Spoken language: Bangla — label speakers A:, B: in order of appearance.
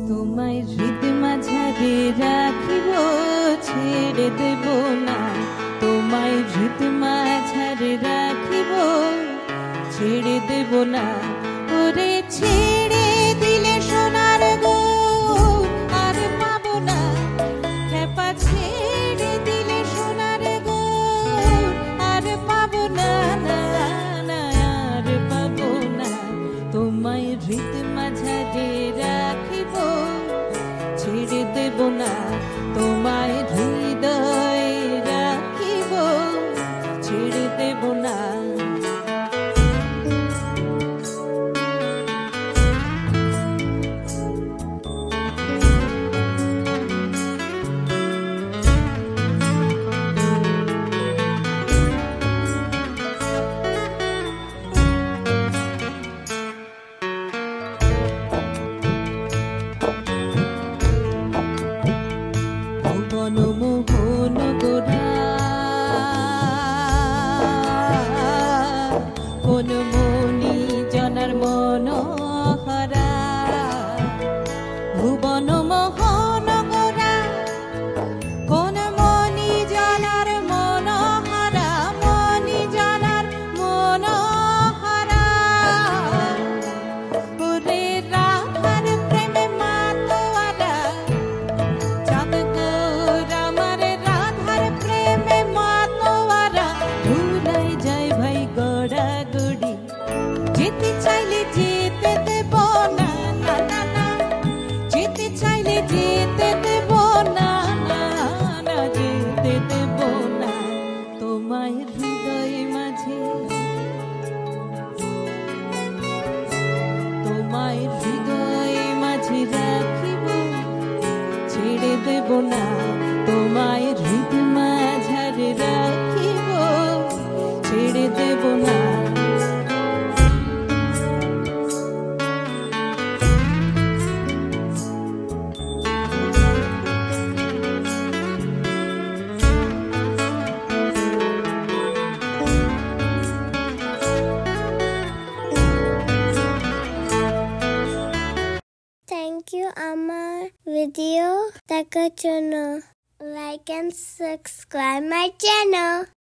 A: তোমায় হৃদ মাঝারে রাখিব, ছেড়ে দেব না। তোমায় হৃদ মাঝারে রাখিব, ছেড়ে দেব না। ওরে ছেড়ে দিলে সোনার গো আর পাবো না। খেপা ছেড়ে দিলে সোনার গো আর পাবো না, না না আর পাবো না। তোমায় হৃদ মাঝারে রাখিব, ছেড়ে দেব না। তোমায় হৃদয়ে রাখিব, ছেড়ে দেব না। মনমোহন গোরা কোন মনি জনার মনোহরা, ভুবন মোহন গোরা কোন মনি জনার মনোহরা, মনি জনার মনোহরা। ওরে রাধার প্রেমে মাতোয়ারা, চাঁদ গো আমার রাধার প্রেমে মাতোয়ারা। ভুলাই যায় ভাই গড়াগড়ি, যেতে চাইলে যেতে দেব না, না না না। যেতে চাইলে যেতে দেব না, না না যেতে দেব না। তোমায় হৃদয় মাঝে, তোমায় হৃদয় মাঝে রাখিব, ছেড়ে দেব না। তোমায় হৃদ মাঝারে রাখিব, ছেড়ে দেব না।
B: Thank you আমার ভিডিও দেখার জন্য। Like and subscribe my channel.